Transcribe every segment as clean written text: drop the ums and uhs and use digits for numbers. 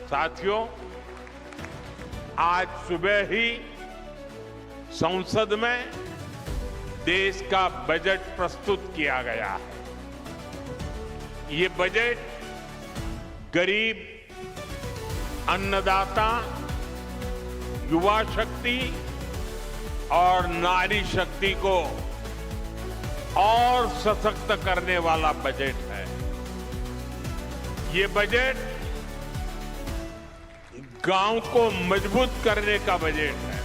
साथियों, आज सुबह ही संसद में देश का बजट प्रस्तुत किया गया है। ये बजट गरीब, अन्नदाता, युवा शक्ति और नारी शक्ति को और सशक्त करने वाला बजट है। ये बजट गांव को मजबूत करने का बजट है।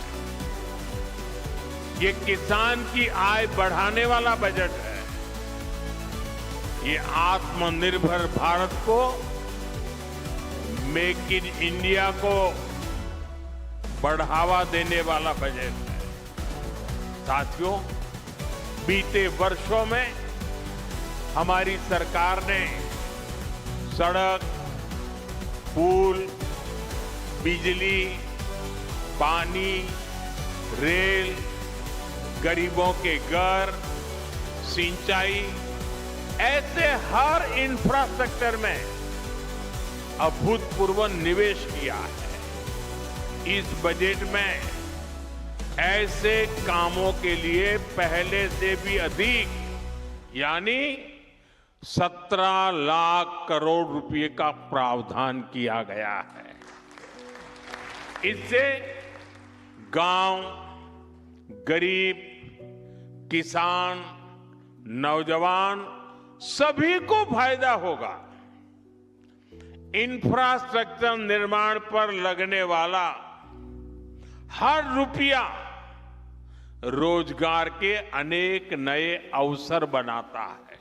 ये किसान की आय बढ़ाने वाला बजट है। ये आत्मनिर्भर भारत को, मेक इन इंडिया को बढ़ावा देने वाला बजट है। साथियों, बीते वर्षों में हमारी सरकार ने सड़क, पुल, बिजली, पानी, रेल, गरीबों के घर, सिंचाई, ऐसे हर इंफ्रास्ट्रक्चर में अभूतपूर्व निवेश किया है। इस बजट में ऐसे कामों के लिए पहले से भी अधिक यानी 17 लाख करोड़ रुपए का प्रावधान किया गया है। इससे गांव, गरीब, किसान, नौजवान सभी को फायदा होगा। इंफ्रास्ट्रक्चर निर्माण पर लगने वाला हर रुपया रोजगार के अनेक नए अवसर बनाता है।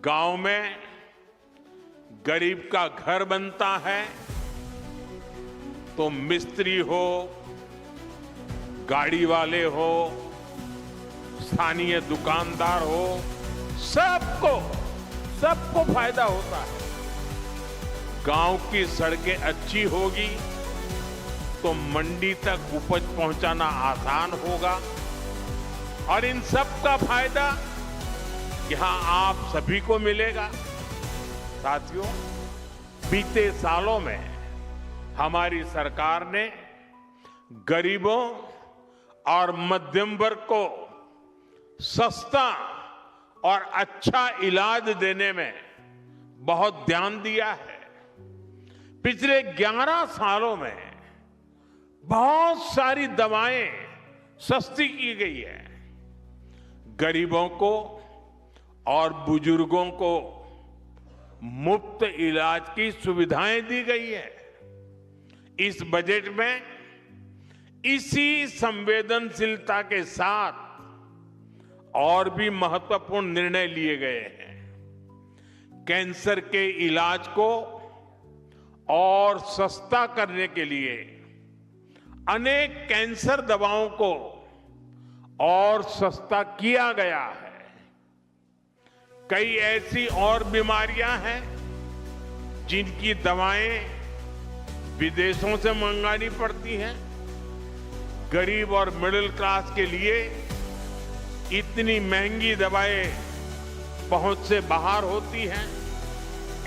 गांव में गरीब का घर बनता है तो मिस्त्री हो, गाड़ी वाले हो, स्थानीय दुकानदार हो, सबको फायदा होता है। गांव की सड़कें अच्छी होगी तो मंडी तक उपज पहुंचाना आसान होगा और इन सब का फायदा यहां आप सभी को मिलेगा। साथियों, बीते सालों में हमारी सरकार ने गरीबों और मध्यम वर्ग को सस्ता और अच्छा इलाज देने में बहुत ध्यान दिया है। पिछले 11 सालों में बहुत सारी दवाएं सस्ती की गई है। गरीबों को और बुजुर्गों को मुफ्त इलाज की सुविधाएं दी गई है। इस बजट में इसी संवेदनशीलता के साथ और भी महत्वपूर्ण निर्णय लिए गए हैं। कैंसर के इलाज को और सस्ता करने के लिए अनेक कैंसर दवाओं को और सस्ता किया गया है। कई ऐसी और बीमारियां हैं जिनकी दवाएं विदेशों से मंगानी पड़ती हैं। गरीब और मिडिल क्लास के लिए इतनी महंगी दवाएं पहुंच से बाहर होती हैं।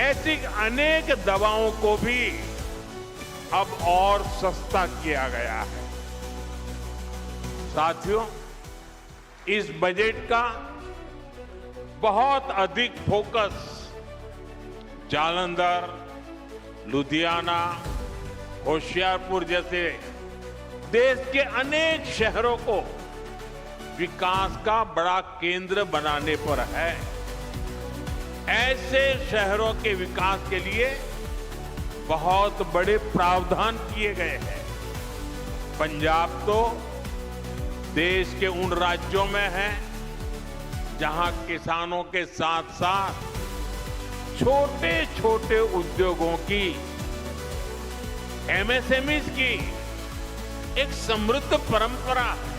ऐसी अनेक दवाओं को भी अब और सस्ता किया गया है। साथियों, इस बजट का बहुत अधिक फोकस जालंधर, लुधियाना, होशियारपुर जैसे देश के अनेक शहरों को विकास का बड़ा केंद्र बनाने पर है। ऐसे शहरों के विकास के लिए बहुत बड़े प्रावधान किए गए हैं। पंजाब तो देश के उन राज्यों में है जहां किसानों के साथ साथ छोटे छोटे उद्योगों की, एमएसएमईज की एक समृद्ध परंपरा है।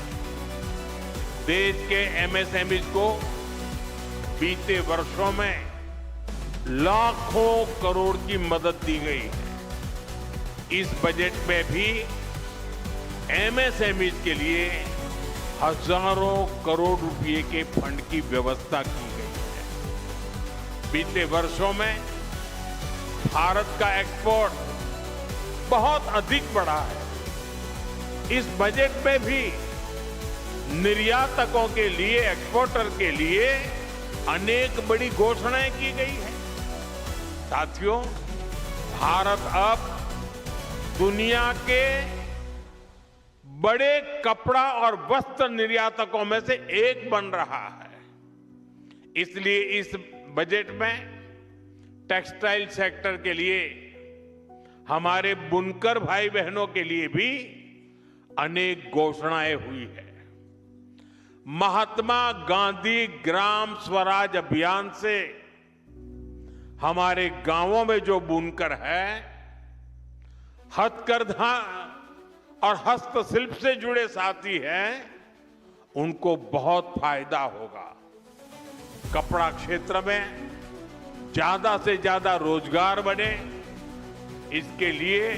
देश के एमएसएमईज को बीते वर्षों में लाखों करोड़ की मदद दी गई है। इस बजट में भी एमएसएमईज के लिए हजारों करोड़ रुपए के फंड की व्यवस्था की गई है। बीते वर्षों में भारत का एक्सपोर्ट बहुत अधिक बढ़ा है। इस बजट में भी निर्यातकों के लिए, एक्सपोर्टर के लिए अनेक बड़ी घोषणाएं की गई हैं। साथियों, भारत अब दुनिया के बड़े कपड़ा और वस्त्र निर्यातकों में से एक बन रहा है। इसलिए इस बजट में टेक्सटाइल सेक्टर के लिए, हमारे बुनकर भाई बहनों के लिए भी अनेक घोषणाएं हुई है। महात्मा गांधी ग्राम स्वराज अभियान से हमारे गांवों में जो बुनकर है, हथकरघा और हस्तशिल्प से जुड़े साथी हैं, उनको बहुत फायदा होगा। कपड़ा क्षेत्र में ज्यादा से ज्यादा रोजगार बने, इसके लिए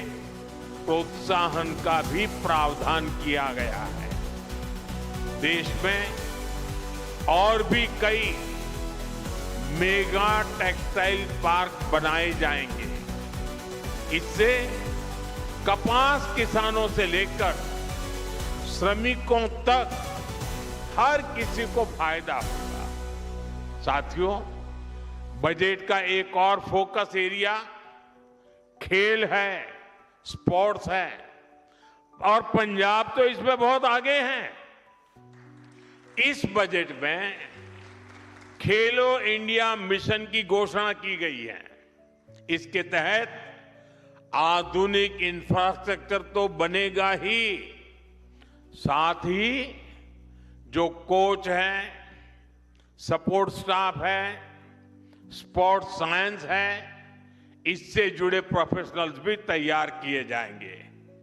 प्रोत्साहन का भी प्रावधान किया गया है। देश में और भी कई मेगा टेक्सटाइल पार्क बनाए जाएंगे। इससे कपास किसानों से लेकर श्रमिकों तक हर किसी को फायदा होगा। साथियों, बजट का एक और फोकस एरिया खेल है, स्पोर्ट्स है, और पंजाब तो इसमें बहुत आगे है। इस बजट में खेलो इंडिया मिशन की घोषणा की गई है। इसके तहत आधुनिक इंफ्रास्ट्रक्चर तो बनेगा ही, साथ ही जो कोच हैं, सपोर्ट स्टाफ है, स्पोर्ट्स साइंस है, इससे जुड़े प्रोफेशनल्स भी तैयार किए जाएंगे।